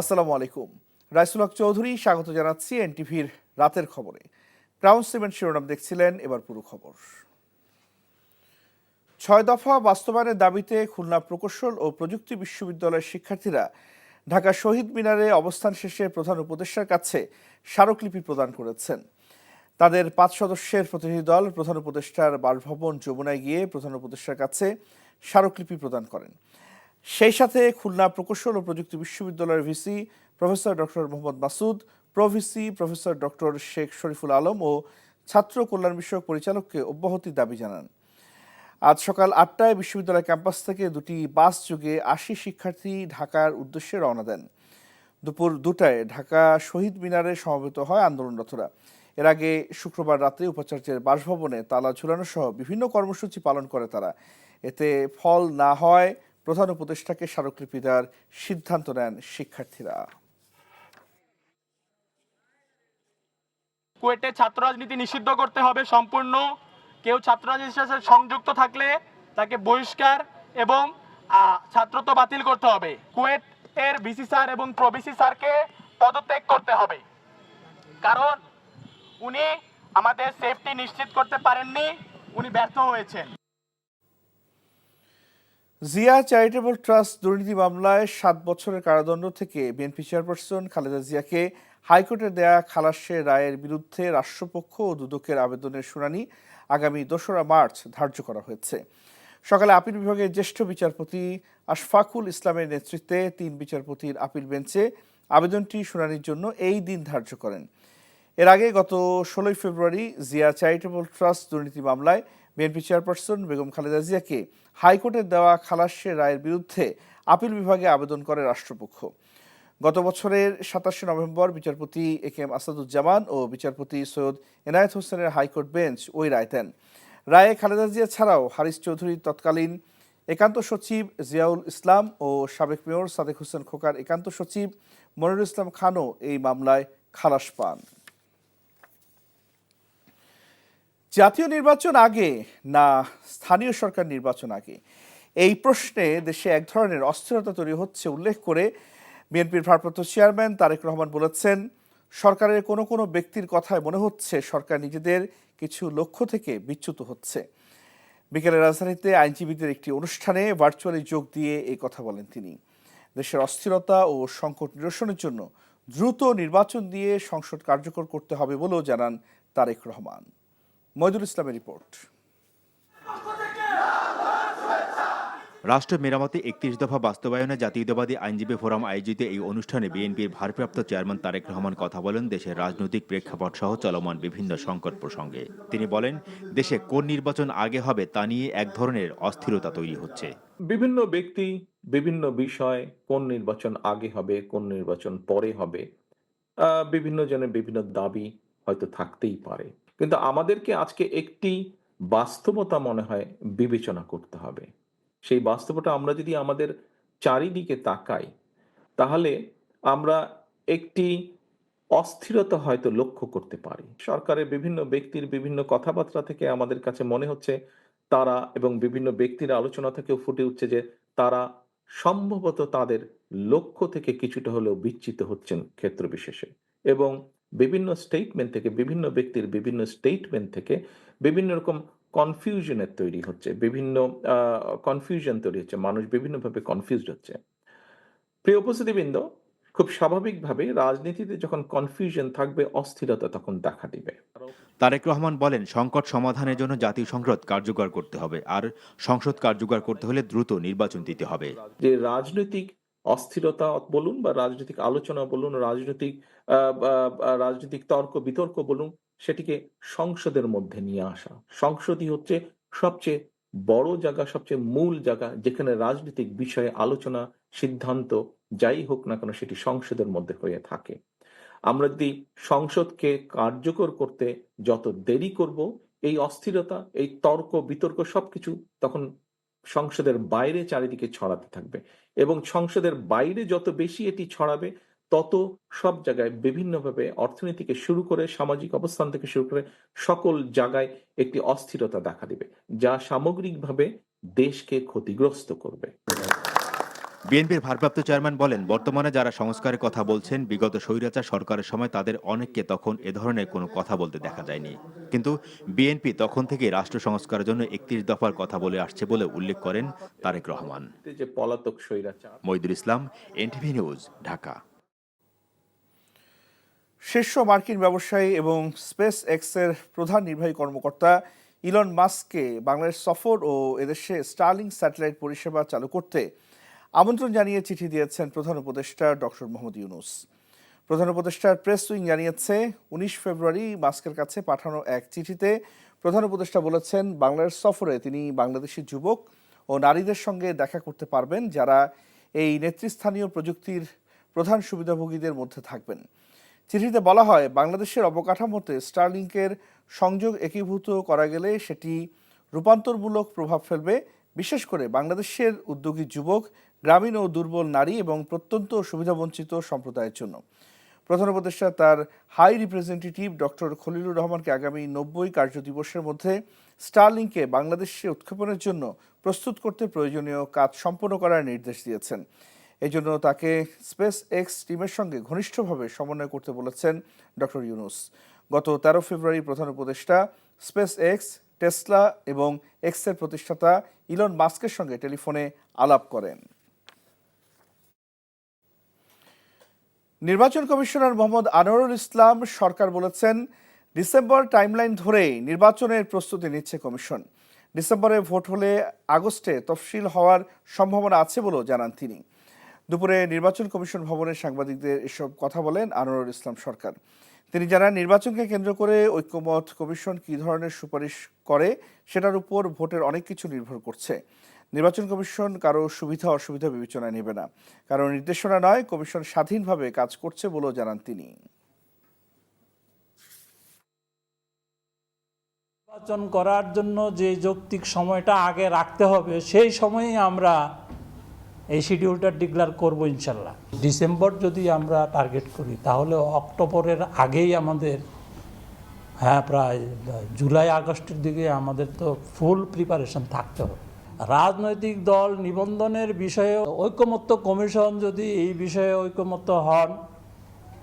আসসালামু আলাইকুম। রাইসুল হক চৌধুরী স্বাগত জানাচ্ছি এনটিভির রাতের খবরে। ক্রাউন সিমেন্ট শিরোনাম দেখছিলেন, এবার পুরো খবর। ৬ দফা বাস্তবায়নের দাবিতে খুলনা প্রকৌশল ও প্রযুক্তি বিশ্ববিদ্যালয়ের শিক্ষার্থীরা ঢাকা শহীদ মিনারে অবস্থান শেষে প্রধান উপদেষ্টার কাছে স্মারকলিপি প্রদান করেছেন। তাদের ৫ সদস্যের প্রতিনিধি দল প্রধান উপদেষ্টার বাসভবন যমুনায় গিয়ে প্রধান উপদেষ্টার কাছে স্মারকলিপি প্রদান করেন। সেই সাথে খুলনা প্রকৌশল ও প্রযুক্তি বিশ্ববিদ্যালয়ের VC professor doctor Mohammad Masud, pro VC professor doctor Sheikh Shariful Alam ও ছাত্র কল্যাণ বিষয়ক পরিচালককে অব্যাহতির দাবি জানান। আজ সকাল ৮টায় বিশ্ববিদ্যালয় ক্যাম্পাস থেকে দুটি বাস যোগে ৮০ শিক্ষার্থী ঢাকার উদ্দেশ্যে রওনা দেন। দুপুর ২টায় ঢাকা শহীদ মিনারে সমবেত হয় আন্দোলনরতরা। এর আগে শুক্রবার রাতে উপাচার্যের বাসভবনে তালা ঝুলানো সহ বিভিন্ন কর্মসূচি পালন করে তারা। এতে ফল না হয় প্রধান উপদেষ্টাকে স্মারকলিপি দেওয়ার সিদ্ধান্ত নেন শিক্ষার্থীরা। কুয়েটে ছাত্র রাজনীতি নিষিদ্ধ করতে হবে সম্পূর্ণ। কেউ ছাত্র রাজনীতির সাথে সংযুক্ত থাকলে তাকে বহিষ্কার এবং ছাত্রত্ব বাতিল করতে হবে। কুয়েট এর ভিসি স্যার এবং প্রভিসি স্যারকে পদত্যাগ করতে হবে, কারণ উনি আমাদের সেফটি নিশ্চিত করতে পারেননি, উনি ব্যর্থ হয়েছেন। জিয়া চ্যারিটেবল ট্রাস্ট দুর্নীতি মামলায় ৭ বছরের কারাদণ্ড থেকে বিএনপি চেয়ারপারসন খালেদা জিয়াকে হাইকোর্টে দেয়া খালাসের রায়ের বিরুদ্ধে রাষ্ট্রপক্ষ ও দুদকের আবেদনের শুনানি আগামী ২রা মার্চ ধার্য করা হয়েছে। সকালে আপিল বিভাগের জ্যেষ্ঠ বিচারপতি আশফাকুল ইসলামের নেতৃত্বে ৩ বিচারপতির আপিল বেঞ্চে আবেদনটি শুনানির জন্য এই দিন ধার্য করেন। এর আগে গত ১৬ ফেব্রুয়ারি জিয়া চ্যারিটেবল ট্রাস্ট দুর্নীতি মামলায় বিএনপি চেয়ারপারসন বেগম খালেদা জিয়াকে হাইকোর্টের দেওয়া খালাসের রায়ের বিরুদ্ধে আপিল বিভাগে আবেদন করে রাষ্ট্রপক্ষ। গত বছরের ২৭ নভেম্বর বিচারপতি এ কে এম আসাদুজ্জামান ও বিচারপতি সৈয়দ এনায়েত হোসেনের হাইকোর্ট বেঞ্চ ওই রায় দেন। রায়ে খালেদা জিয়া ছাড়াও হারিস চৌধুরীর তৎকালীন একান্ত সচিব জিয়াউল ইসলাম ও সাবেক মেয়র সাদেক হোসেন খোকার একান্ত সচিব মনিরুল ইসলাম খানও এই মামলায় খালাস পান। জাতীয় নির্বাচন আগে না স্থানীয় সরকার নির্বাচন আগে, এই প্রশ্নে দেশে এক ধরনের অস্থিরতা তৈরি হচ্ছে উল্লেখ করে বিএনপির ভারপ্রাপ্ত চেয়ারম্যান তারেক রহমান বলেছেন, সরকারের কোনো কোনো ব্যক্তির কথায় মনে হচ্ছে সরকার নিজেদের কিছু লক্ষ্য থেকে বিচ্যুত হচ্ছে। বিকেলে রাজধানীতে আইনজীবীদের একটি অনুষ্ঠানে ভার্চুয়ালি যোগ দিয়ে এই কথা বলেন তিনি। দেশের অস্থিরতা ও সংকট নিরসনের জন্য দ্রুত নির্বাচন দিয়ে সংসদ কার্যকর করতে হবে বলেও জানান তারেক রহমান। মইদুল ইসলামের রিপোর্ট। রাষ্ট্র মেরামতে ৩১ দফা বাস্তবায়নে জাতীয়তাবাদী আইনজীবী ফোরাম আয়োজিত এই অনুষ্ঠানে বিএনপির ভারপ্রাপ্ত চেয়ারম্যান তারেক রহমান কথা বলেন দেশের রাজনৈতিক প্রেক্ষাপট সহ চলমান বিভিন্ন সংকট প্রসঙ্গে। তিনি বলেন, দেশে কোন নির্বাচন আগে হবে তা নিয়ে এক ধরনের অস্থিরতা তৈরি হচ্ছে। বিভিন্ন ব্যক্তি বিভিন্ন বিষয়, কোন নির্বাচন আগে হবে কোন নির্বাচন পরে হবে, বিভিন্ন জনের বিভিন্ন দাবি হয়তো থাকতেই পারে, কিন্তু আমাদেরকে আজকে একটি বাস্তবতা মনে হয় বিবেচনা করতে হবে। সেই বাস্তবতা আমরা যদি আমাদের চারিদিকে তাকাই, তাহলে আমরা একটি অস্থিরতা হয়তো লক্ষ্য করতে পারি। সরকারের বিভিন্ন ব্যক্তির বিভিন্ন কথাবার্তা থেকে আমাদের কাছে মনে হচ্ছে তারা, এবং বিভিন্ন ব্যক্তির আলোচনা থেকেও ফুটে উঠছে যে তারা সম্ভবত তাদের লক্ষ্য থেকে কিছুটা হলেও বিচ্যুত হচ্ছেন ক্ষেত্র বিশেষে, এবং বিভিন্ন স্টেটমেন্ট থেকে, বিভিন্ন ব্যক্তির বিভিন্ন স্টেটমেন্ট থেকে বিভিন্ন রকম কনফিউশনের তৈরি হচ্ছে, বিভিন্ন কনফিউশন তৈরি হচ্ছে, মানুষ বিভিন্নভাবে কনফিউজড হচ্ছে। প্রিয় উপস্থিতিবৃন্দ, খুব স্বাভাবিকভাবে রাজনীতিতে যখন কনফিউশন থাকবে, অস্থিরতা তখন দেখা দিবে। তারেক রহমান বলেন, সংকট সমাধানের জন্য জাতীয় সংসদ কার্যকর করতে হবে, আর সংসদ কার্যকর করতে হলে দ্রুত নির্বাচন দিতে হবে। যে রাজনৈতিক অস্থিরতা বলুন বা রাজনৈতিক আলোচনা বলুন, রাজনৈতিক তর্ক বিতর্ক বলুন, সেটিকে সংসদের মধ্যে নিয়ে আসা। সংসদই হচ্ছে সবচেয়ে বড় জায়গা, সবচেয়ে মূল জায়গা, যেখানে রাজনৈতিক বিষয়ে আলোচনা, সিদ্ধান্ত যাই হোক না কেন সেটি সংসদের মধ্যে হয়ে থাকে। আমরা যদি সংসদকে কার্যকর করতে যত দেরি করব, এই অস্থিরতা, এই তর্ক বিতর্ক সবকিছু তখন সংসদের বাইরে চারিদিকে ছড়াতে থাকবে, এবং সংসদের বাইরে যত বেশি এটি ছড়াবে, তত সব জায়গায় বিভিন্নভাবে অর্থনীতি থেকে শুরু করে সামাজিক অবস্থান থেকে শুরু করে সকল জায়গায় একটি অস্থিরতা দেখা দিবে, যা সামগ্রিকভাবে দেশকে ক্ষতিগ্রস্ত করবে। বিএনপির ভারপ্রাপ্ত চেয়ারম্যান বলেন, বর্তমানে যারা সংস্কারের কথা বলছেন, বিগত স্বৈরাচার সরকারের সময় তাদের অনেককে তখন এ ধরনের কোনো কথা বলতে দেখা যায়নি। কিন্তু বিএনপি তখন থেকে রাষ্ট্র সংস্কারের জন্য ৩১ দফার কথা বলে আসছে বলে উল্লেখ করেন তারেক রহমান। যে পলাতক স্বৈরাচার। মইদুল ইসলাম, এনটিভি নিউজ, ঢাকা। শীর্ষ মার্কিন ব্যবসায়ী এবং স্পেস এক্সের প্রধান নির্বাহী কর্মকর্তা ইলন মাস্ককে বাংলাদেশ সফর ও এদেশে স্টারলিং স্যাটেলাইট পরিষেবা চালু করতে আমন্ত্রণ জানিয়ে চিঠি দিয়েছেন প্রধান উপদেষ্টা ডক্টর মোহাম্মদ ইউনূস। প্রধান উপদেষ্টার প্রেস উইং জানিয়েছে, ১৯ ফেব্রুয়ারি মাস্কের কাছে পাঠানো এক চিঠিতে প্রধান উপদেষ্টা বলেছেন, বাংলাদেশ সফরে তিনি বাংলাদেশি যুবক ও নারীদের সঙ্গে দেখা করতে পারবেন, যারা এই নেতৃস্থানীয় প্রযুক্তির প্রধান সুবিধাভোগীদের মধ্যে থাকবেন। চিঠিতে বলা হয়, বাংলাদেশের অবকাঠামোতে স্টারলিংকের সংযোগ একীভূত করা গেলে সেটি রূপান্তরমূলক প্রভাব ফেলবে, বিশেষ করে বাংলাদেশের উদ্যোগী যুবক, গ্রামীণ ও দুর্বল নারী এবং প্রত্যন্ত সুবিধাবঞ্চিত সম্প্রদায়ের জন্য। প্রধান উপদেষ্টা তার হাই রিপ্রেজেন্টেটিভ ডক্টর খলিলুর রহমানকে আগামী ৯০ কার্যদিবসের মধ্যে স্টারলিংকে বাংলাদেশে উৎক্ষেপণের জন্য প্রস্তুত করতে প্রয়োজনীয় কাজ সম্পন্ন করার নির্দেশ দিয়েছেন। এই জন্য তাকে স্পেস এক্স টিমের সঙ্গে ঘনিষ্ঠভাবে সমন্বয় করতে বলেছেন ডক্টর ইউনূস। গত ১৩ ফেব্রুয়ারি প্রধান উপদেষ্টা স্পেস এক্স, টেসলা এবং এক্সের প্রতিষ্ঠাতা ইলন মাস্কের সঙ্গে টেলিফোনে আলাপ করেন। নির্বাচন কমিশনার মোহাম্মদ আনোয়ারুল ইসলাম সরকার বলেছেন, ডিসেম্বর টাইমলাইন ধরেই নির্বাচনের প্রস্তুতি নিচ্ছে কমিশন। ডিসেম্বরে ভোট হলে আগস্টে তফসিল হওয়ার সম্ভাবনা আছে বলেও জানান তিনি। দুপুরে নির্বাচন কমিশন ভবনে সাংবাদিকদের এসব কথা বলেন আনোয়ারুল ইসলাম সরকার। তিনি জানান, নির্বাচনকে কেন্দ্র করে ঐক্যমত কমিশন কী ধরনের সুপারিশ করে সেটার উপর ভোটের অনেক কিছু নির্ভর করছে। নির্বাচন কমিশন কারো সুবিধা অসুবিধা বিবেচনায় নেবে না, কারো নির্দেশনা নয়, কমিশন স্বাধীনভাবে কাজ করছে বলেও জানান তিনি। নির্বাচন করার জন্য যে যৌক্তিক সময়টা আগে রাখতে হবে, সেই সময়েই আমরা এই শিডিউলটা ডিক্লেয়ার করব ইনশাল্লাহ। ডিসেম্বর যদি আমরা টার্গেট করি, তাহলে অক্টোবরের আগেই আমাদের, প্রায় জুলাই আগস্টের দিকে আমাদের তো ফুল প্রিপারেশন থাকতে হবে। রাজনৈতিক দল নিবন্ধনের বিষয়ে ঐকমত্য কমিশন যদি এই বিষয়ে ঐকমত্য হন,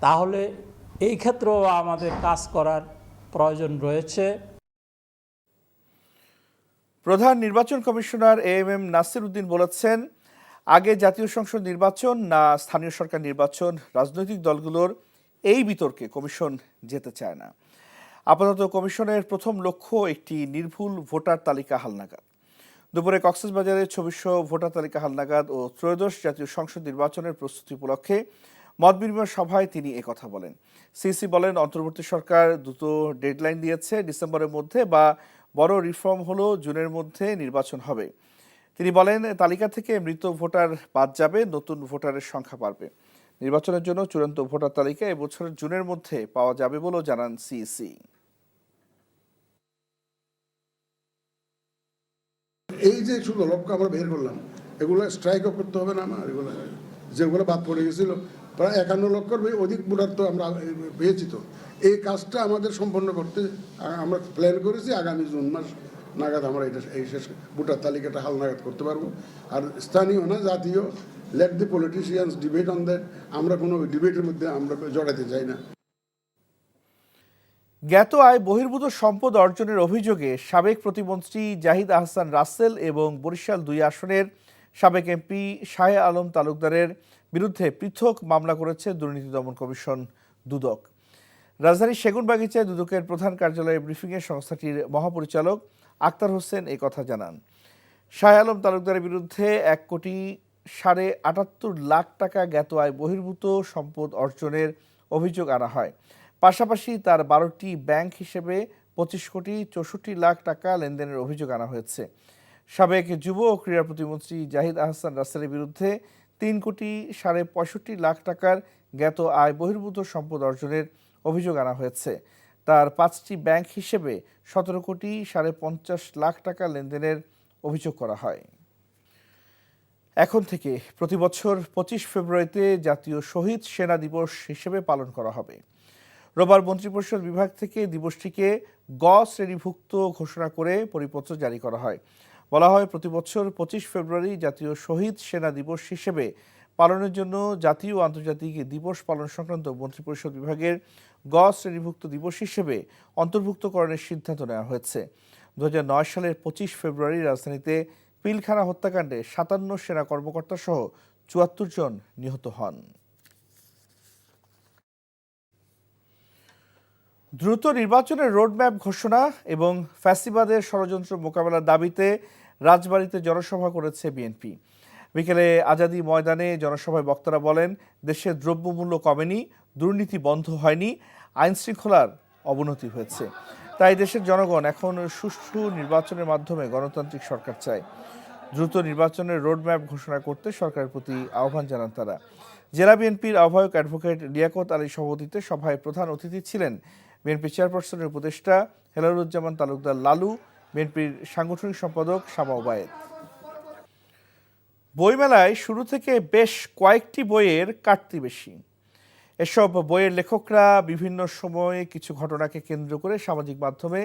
তাহলে এই ক্ষেত্রেও আমাদের কাজ করার প্রয়োজন রয়েছে। প্রধান নির্বাচন কমিশনার এএমএম নাসির উদ্দিন বলেছেন, আগে জাতীয় সংসদ নির্বাচন না স্থানীয় সরকার নির্বাচন, রাজনৈতিক দলগুলোর এই বিতর্কে কমিশন যেতে চায় না। আপাতত কমিশনের প্রথম লক্ষ্য একটি নির্ভুল ভোটার তালিকা হালনাগাদ। দুপুরে কক্সবাজারে ২৬০০ ভোটার তালিকা হালনাগাদ ও ত্রয়োদশ জাতীয় সংসদ নির্বাচনের প্রস্তুতি উপলক্ষে মতবিনিময় সভায় তিনি একথা বলেন। সিসি বলেন, অন্তর্বর্তী সরকার দুটো ডেডলাইন দিয়েছে, ডিসেম্বরের মধ্যে বা বড় রিফর্ম হলো জুনের মধ্যে নির্বাচন হবে। তিনি বলেন, তালিকা থেকে মৃত ভোটার বাদ যাবে, নতুন ভোটারের সংখ্যা বাড়বে। নির্বাচনের জন্য চূড়ান্ত ভোটার তালিকা এবছরের জুনের মধ্যে পাওয়া যাবে বলেও জানান সিইসি। এই যে শুধু লক্ষ্য আমরা বের করলাম, এগুলো স্ট্রাইকও করতে হবে না আমার, এগুলো যেগুলো বাদ পড়ে গেছিল প্রায় ৫১ লক্ষের অধিক ভোটার তো আমরা পেয়েছি। তো এই কাজটা আমাদের সম্পন্ন করতে আমরা প্ল্যান করেছি, আগামী জুন মাস নাগাদ আমরা এটা এই শেষ ভোটার তালিকাটা হালনাগাদ করতে পারবো। আর স্থানীয় না জাতীয়, late the politicians debate on that, আমরা কোনো ডিবেটের মধ্যে আমরা জড়াতে চাই না। জ্ঞাত আয় বহির্ভূত সম্পদ অর্জনের অভিযোগে সাবেক প্রতিমন্ত্রী জাহিদ আহসান রাসেল এবং বরিশাল ২ আসনের সাবেক এমপি শাহে আলম তালুকদারের বিরুদ্ধে পৃথক মামলা করেছে দুর্নীতি দমন কমিশন দুদক। রাজধানীর সেগুনবাগিচায় দুদকের প্রধান কার্যালয়ে ব্রিফিংয়ে সংস্থাটির মহাপরিচালক আক্তার হোসেন এই কথা জানান। শাহে আলম তালুকদারের বিরুদ্ধে ১,৭৮.৭৮ টাকা জ্ঞাত আয় বহির্ভূত সম্পদ অর্জনের অভিযোগ আনা হয়। পাশাপাশি তার ১২টি ব্যাংক হিসেবে ২৫,৬৪,০০,০০০ টাকা লেনদেনের অভিযোগ আনা হয়েছে। সাবেক যুব ও ক্রীড়া প্রতিমন্ত্রী জাহিদ আহসান রাসেলের বিরুদ্ধে ৩,৬৫,০০,০০০ টাকার জ্ঞাত আয় বহির্ভূত সম্পদ অর্জনের অভিযোগ আনা হয়েছে। তার ৫টি ব্যাংক হিসেবে ১৭,৫০,০০,০০০ টাকা লেনদেনের অভিযোগ করা হয়। এখন থেকে প্রতি বছর ২৫ ফেব্রুয়ারিতে জাতীয় শহীদ সেনা দিবস হিসেবে পালন করা হবে। রোববার মন্ত্রিপরিষদ বিভাগ থেকে দিবসটিকে গ শ্রেণীভুক্ত ঘোষণা করে পরিপত্র জারি করা হয়। বলা হয় প্রতি বছর 25 ফেব্রুয়ারি জাতীয় শহীদ সেনা দিবস হিসেবে পালনের জন্য জাতীয় ও আন্তর্জাতিক দিবস পালন সংক্রান্ত মন্ত্রিপরিষদ বিভাগের গ শ্রেণীভুক্ত দিবস হিসেবে অন্তর্ভুক্তকরণের সিদ্ধান্ত নেওয়া হয়েছে। 2009 সালের 25 ফেব্রুয়ারি রাজধানীতে পিলখানা হত্যাকাণ্ডে 57 সেনা কর্মকর্তা সহ 74 জন নিহত হন। দ্রুত নির্বাচনের রোডম্যাপ ঘোষণা এবং ফ্যাসিবাদের ষড়যন্ত্র মোকাবেলার দাবিতে রাজবাড়ীতে জনসভা করেছে বিএনপি। বিকেলে আজাদী ময়দানে জনসভায় বক্তারা বলেন, দেশের দ্রব্যমূল্য কমেনি, দুর্নীতি বন্ধ হয়নি, আইন শৃঙ্খলার অবনতি হয়েছে। তাই দেশের জনগণ এখন সুষ্ঠু নির্বাচনের মাধ্যমে গণতান্ত্রিক সরকার চায়। দ্রুত নির্বাচনের রোডম্যাপ ঘোষণা করতে সরকারের প্রতি আহ্বান জানান তারা। জেলা বিএনপির আহ্বায়ক অ্যাডভোকেট লিয়াকত আলী সভাপতিত্বে সভায় প্রধান অতিথি ছিলেন বিএনপি চেয়ারপারসনের উপদেষ্টা হেলালুজ্জামান তালুকদার লালু, বিএনপির সাংগঠনিক সম্পাদক শামা ওবায়েদ। বইমেলায় শুরু থেকে বেশ কয়েকটি বইয়ের কাটতি বেশি। এসব বইয়ের লেখকরা বিভিন্ন সময়ে কিছু ঘটনাকে কেন্দ্র করে সামাজিক মাধ্যমে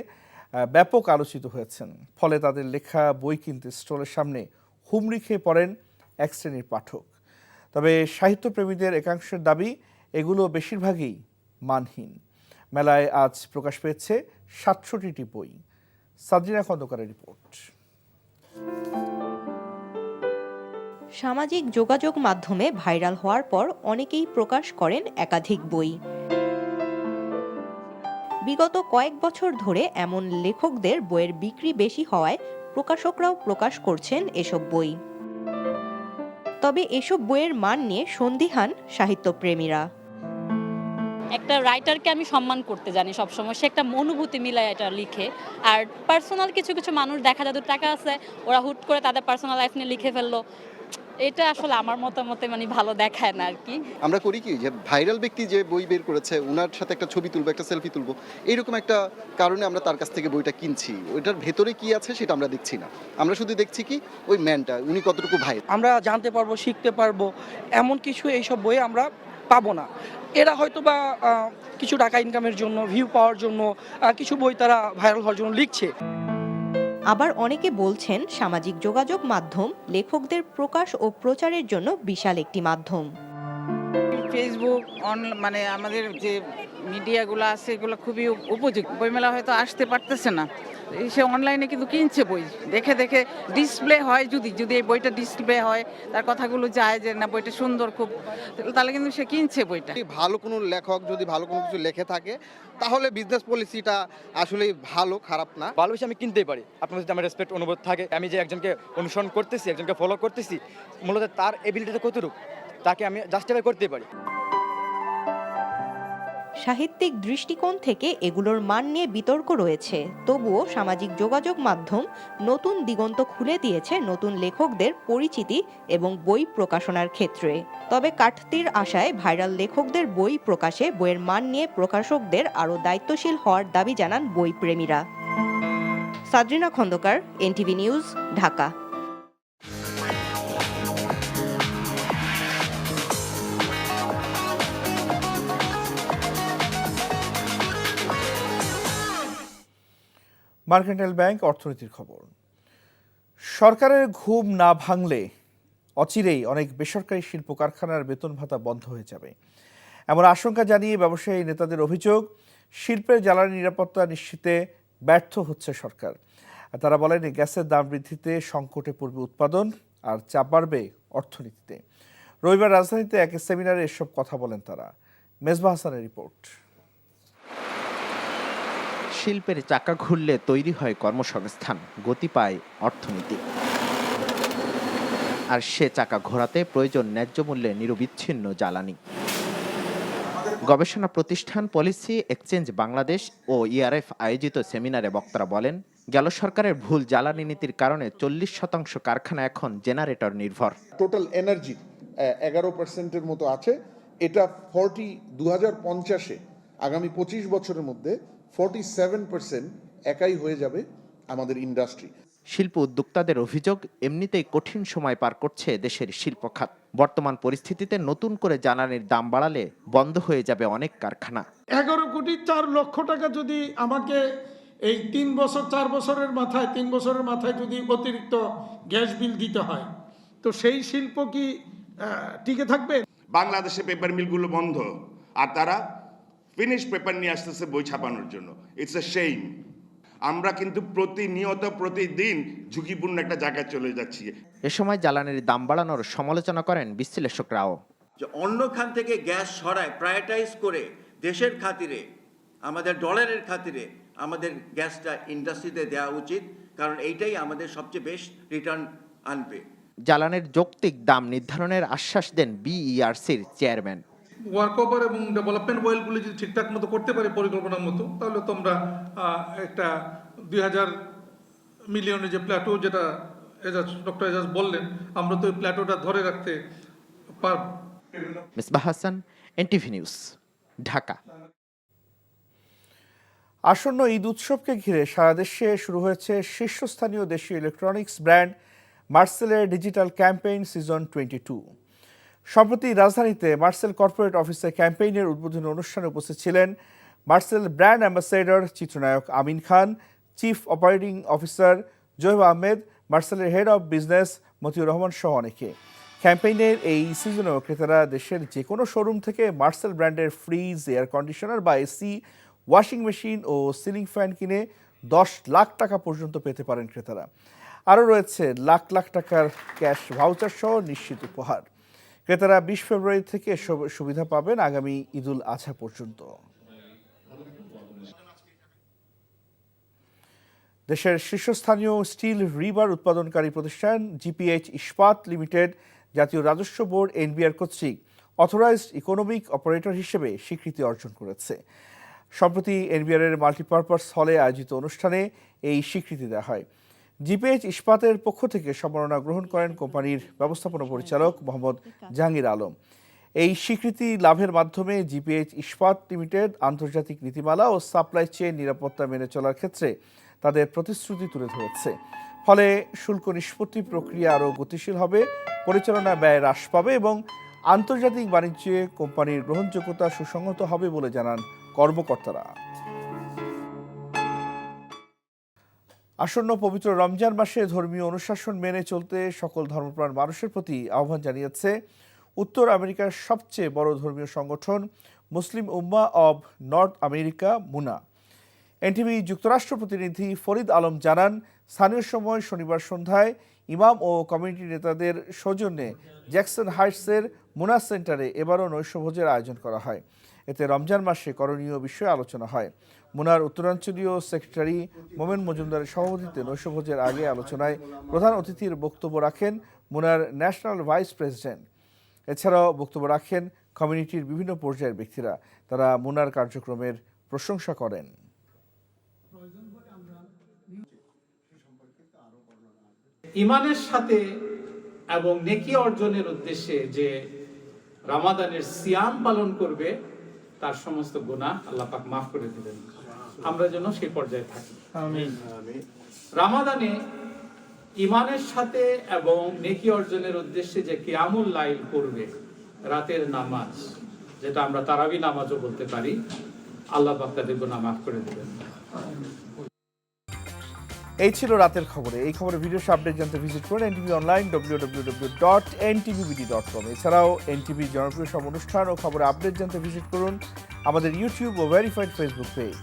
ব্যাপক আলোচিত হয়েছেন। ফলে তাদের লেখা বই কিনতে স্টলের সামনে হুমড়ি খেয়ে পড়েন এক শ্রেণীর পাঠক। তবে সাহিত্যপ্রেমীদের একাংশের দাবি, এগুলো বেশিরভাগই মানহীন। মেলায় আজ প্রকাশ পেয়েছে ৬৭টি বই। সাদরিনা খন্দকারের রিপোর্ট। সামাজিক যোগাযোগ মাধ্যমে ভাইরাল হওয়ার পর অনেকেই প্রকাশ করেন একাধিক বই। বিগত কয়েক বছর ধরে এমন লেখকদের বইয়ের বিক্রি বেশি হওয়ায় প্রকাশকরাও প্রকাশ করছেন এসব বই। তবে এসব বইয়ের মান নিয়ে সন্দিহান সাহিত্যপ্রেমীরা। একটা রাইটারকে আমি সম্মান করতে জানি সবসময়, সে একটা অনুভূতি মিলায় এটা লিখে। আর পার্সোনাল কিছু কিছু মানুষ দেখা যাদের টাকা আছে, ওরা হুট করে তাদের পার্সোনাল লাইফ নিয়ে লিখে ফেললো, এটা আসলে আমার মতামতে মানে ভালো দেখায় না আর কি। আমরা করি কি যে ভাইরাল ব্যক্তি যে বই বের করেছে ওনার সাথে একটা ছবি তুলবো, একটা সেলফি তুলবো, এইরকম একটা কারণে আমরা তার কাছ থেকে বইটা কিনছি। ওইটার ভেতরে কি আছে সেটা আমরা দেখছি না, আমরা শুধু দেখছি কি ওই ম্যানটা উনি কতটুকু ভাই। আমরা জানতে পারবো, শিখতে পারবো, এমন কিছু এইসব বইয়ে আমরা পাবো না। এরা হয়তো বা কিছু টাকা ইনকামের জন্য, ভিউ পাওয়ার জন্য কিছু বই তারা ভাইরাল হওয়ার জন্য লিখছে। আবার অনেকে বলছেন সামাজিক যোগাযোগ মাধ্যম লেখকদের প্রকাশ ও প্রচারের জন্য বিশাল একটি মাধ্যম। ফেসবুক মানে আমাদের যে মিডিয়াগুলো আছে এগুলো খুবই উপযুক্ত। বইমেলা হয়তো আসতে পারতেছে না, সে অনলাইনে কিন্তু কিনছে বই, দেখে দেখে ডিসপ্লে হয়, যদি এই বইটা ডিসপ্লে হয়, তার কথাগুলো যায় যে না বইটা সুন্দর খুব, তাহলে কিন্তু সে কিনছে বইটা। ভালো কোনো লেখক যদি ভালো কোনো কিছু লেখে থাকে তাহলে বিজনেস পলিসিটা আসলে ভালো, খারাপ না। ভালোবেসে আমি কিনতেই পারি, আপনার যদি আমার রেসপেক্ট অনুভূত থাকে। আমি যে একজনকে অনুসরণ করতেছি, একজনকে ফলো করতেছি, মূলত তার এবিলিটিটা কতটুকু তাকে আমি জাস্টিফাই করতে পারি। সাহিত্যিক দৃষ্টিকোণ থেকে এগুলোর মান নিয়ে বিতর্ক রয়েছে। তবুও সামাজিক যোগাযোগ মাধ্যম নতুন দিগন্ত খুলে দিয়েছে নতুন লেখকদের পরিচিতি এবং বই প্রকাশনার ক্ষেত্রে। তবে কাটতির আশায় ভাইরাল লেখকদের বই প্রকাশে বইয়ের মান নিয়ে প্রকাশকদের আরও দায়িত্বশীল হওয়ার দাবি জানান বই প্রেমীরা। Sadrina Khandakar, NTV news, Dhaka. Mercantile bank অর্থনীতির খবর। সরকারের ঘুম না ভাঙলে অচিরেই অনেক বেসরকারি শিল্প কারখানার বেতন ভাতা বন্ধ হয়ে যাবে, এমন আশঙ্কা জানিয়ে ব্যবসায়ী নেতাদের অভিযোগ, শিল্পের জ্বালানি নিরাপত্তা নিশ্চিতে ব্যর্থ হচ্ছে সরকার। তারা বলেন, গ্যাসের দাম বৃদ্ধিতে সংকটে পড়বে উৎপাদন আর চাপ বাড়বে অর্থনীতিতে। রবিবার রাজধানীতে এক সেমিনারে এসব কথা বলেন তারা। মেজবাহ হাসানের রিপোর্ট। শিল্পের চাকা ঘুরলে তৈরি হয় কর্মসংস্থান, গতি পায় অর্থনীতি। আর সে চাকা ঘোরাতে প্রয়োজন ন্যায্য মূল্যে নিরবিচ্ছিন্ন জ্বালানি। গবেষণা প্রতিষ্ঠান পলিসি এক্সচেঞ্জ বাংলাদেশ ও ইআরএফ আয়োজিত সেমিনারে বক্তারা বলেন, গেল সরকারের ভুল জ্বালানি নীতির কারণে 40% কারখানা এখন জেনারেটর নির্ভর। টোটাল এনার্জি 11% মতো আছে। এটা 2050-এ আগামী 25 বছরের মধ্যে 47% একাই হয়ে যাবে আমাদের ইন্ডাস্ট্রি। শিল্প উদ্যোক্তাদের অভিযোগ, এমনিতেই কঠিন সময় পার করছে দেশের শিল্প খাত। বর্তমান পরিস্থিতিতে নতুন করে জ্বালানির দাম বাড়ালে বন্ধ হয়ে যাবে অনেক কারখানা। 11.4 কোটি টাকা যদি আমাকে এই 3 বছর 4 বছরের মাথায় 3 বছরের মাথায় যদি অতিরিক্ত গ্যাস বিল দিতে হয়, তো সেই শিল্প কি টিকে থাকবে? বাংলাদেশে পেপার মিলগুলো বন্ধ, আর তারা ফিনিশ পেপার নিয়ে আসতেছে বই ছাপানোর জন্য। It's a shame. আমরা কিন্তু প্রতিনিয়ত প্রতিদিন ঝুঁকিপূর্ণ একটা জায়গায় চলে যাচ্ছি। এ সময় জ্বালানির দাম বাড়ানোর সমালোচনা করেন বিশ্লেষকরাও। যে অন্য খান থেকে গ্যাস সরায় প্রায়োরিটাইজ করে দেশের খাতিরে, আমাদের ডলারের খাতিরে আমাদের গ্যাসটা ইন্ডাস্ট্রিতে দেওয়া উচিত, কারণ এইটাই আমাদের সবচেয়ে বেস্ট রিটার্ন আনবে। জ্বালানির যৌক্তিক দাম নির্ধারণের আশ্বাস দেন বিইআরসির চেয়ারম্যান। ওয়ার্ক ওভার এবং ডেভেলপমেন্ট ওয়েলগুলি যদি ঠিকঠাক মতো করতে পারে পরিকল্পনার মতো, তাহলে তোমরা একটা 2000 মিলিয়নের যে প্ল্যাটো, যেটা ডক্টর এজাজ বললেন, আমরা তো ওই প্ল্যাটোটা ধরে রাখতে পারব। Misbah Hasan, NTV news, Dhaka. আসন্ন ঈদ উৎসবকে ঘিরে সারা দেশে শুরু হয়েছে শীর্ষস্থানীয় দেশীয় ইলেকট্রনিক্স ব্র্যান্ড মার্সেলের ডিজিটাল ক্যাম্পেইন সিজন 22। সম্প্রতি রাজধানীতে মার্সেল কর্পোরেট অফিসে ক্যাম্পেইনের উদ্বোধনী অনুষ্ঠানে উপস্থিত ছিলেন মার্সেল ব্র্যান্ড অ্যাম্বাসেডর চিত্রনায়ক Amin Khan, chief operating officer Zoheb Ahmed, মার্সেলের head of business Motiur Rahman সহ অনেকে। ক্যাম্পেইনের এই সিজনেও ক্রেতারা দেশের যে কোনো শোরুম থেকে মার্সেল ব্র্যান্ডের ফ্রিজ, এয়ার কন্ডিশনার বা এসি, ওয়াশিং মেশিন ও সিলিং ফ্যান কিনে 10 লাখ টাকা পর্যন্ত পেতে পারেন ক্রেতারা। আরও রয়েছে লাখ লাখ টাকার ক্যাশ ভাউচার সহ নিশ্চিত উপহার। ক্রেতারা 20 ফেব্রুয়ারি থেকে এসব সুবিধা পাবেন আগামী ঈদুল আজহা পর্যন্ত। দেশের শীর্ষস্থানীয় স্টিল রিবার উৎপাদনকারী প্রতিষ্ঠান জিপিএইচ ইস্পাত লিমিটেড জাতীয় রাজস্ব বোর্ড এনবিআর কর্তৃক অথরাইজড ইকোনমিক অপারেটর হিসেবে স্বীকৃতি অর্জন করেছে। সম্প্রতি এনবিআরের মাল্টিপারপাস হলে আয়োজিত অনুষ্ঠানে এই স্বীকৃতি দেওয়া হয়। জিপিএইচ ইস্পাতের পক্ষ থেকে সম্মাননা গ্রহণ করেন কোম্পানির ব্যবস্থাপনা পরিচালক মোহাম্মদ জাহাঙ্গীর আলম। এই স্বীকৃতি লাভের মাধ্যমে জিপিএইচ ইস্পাত লিমিটেড আন্তর্জাতিক নীতিমালা ও সাপ্লাই চেইন নিরাপত্তা মেনে চলার ক্ষেত্রে তাদের প্রতিশ্রুতি তুলে ধরেছে। ফলে শুল্ক নিষ্পত্তি প্রক্রিয়া আরও গতিশীল হবে, পরিচালনা ব্যয় হ্রাস পাবে এবং আন্তর্জাতিক বাণিজ্যে কোম্পানির গ্রহণযোগ্যতা সুসংহত হবে বলে জানান কর্মকর্তারা। আসন্ন পবিত্র রমজান মাসে ধর্মীয় অনুশাসন মেনে চলতে সকল ধর্মপ্রাণ মানুষের প্রতি আহ্বান জানিয়েছে উত্তর আমেরিকার সবচেয়ে বড় ধর্মীয় সংগঠন Muslim Ummah of North America, MUNA. NTV যুক্তরাষ্ট্র প্রতিনিধি ফরিদ আলম জানান, স্থানীয় সময় শনিবার সন্ধ্যায় ইমাম ও কমিউনিটি নেতাদের সৌজন্যে জ্যাকসন হাইটসের মুনা সেন্টারে এবারও নৈশভোজের আয়োজন করা হয়। এতে রমজান মাসে করণীয় বিষয়ে আলোচনা হয়। মুনার উত্তরাঞ্চলীয় সেক্রেটারি মোমেন মজুমদারের সভাপতিত্বে নৈশভোজের আগে আলোচনায় প্রধান অতিথির বক্তব্য রাখেন মুনার ন্যাশনাল ভাইস প্রেসিডেন্ট। এছাড়াও বক্তব্য রাখেন কমিউনিটির বিভিন্ন পর্যায়ের ব্যক্তিরা। তারা মুনার কার্যক্রমের প্রশংসা করেন। ইমানের সাথে এবং নেকি অর্জনের উদ্দেশ্যে যে রমাদানের সিয়াম পালন করবে তার সমস্ত গুনাহ আল্লাহ পাক মাফ করে দিবেন। আমরা যেন সেই পর্যায়ে থাকি। রমাদানে ইমানের সাথে এবং নেকি অর্জনের উদ্দেশ্যে যে কিয়ামুল লাইল করবে, রাতের নামাজ, যেটা আমরা তারাবি নামাজও বলতে পারি, আল্লাহ পাক তাদের গুনাহ মাফ করে দিবেন। এই ছিল রাতের খবরে। এই খবরের ভিডিও আপডেট জানতে ভিজিট করুন এনটিভি অনলাইন www.ntvbd.com। এছাড়াও এনটিভি জনপ্রিয় সব অনুষ্ঠান ও খবরের আপডেট জানতে ভিজিট করুন আমাদের ইউটিউব ও ভেরিফাইড ফেসবুক পেজ।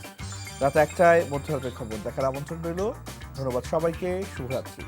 রাত 1টায় মধ্যরাতের খবর দেখার আমন্ত্রণ রইল। ধন্যবাদ সবাইকে। শুভরাত্রি।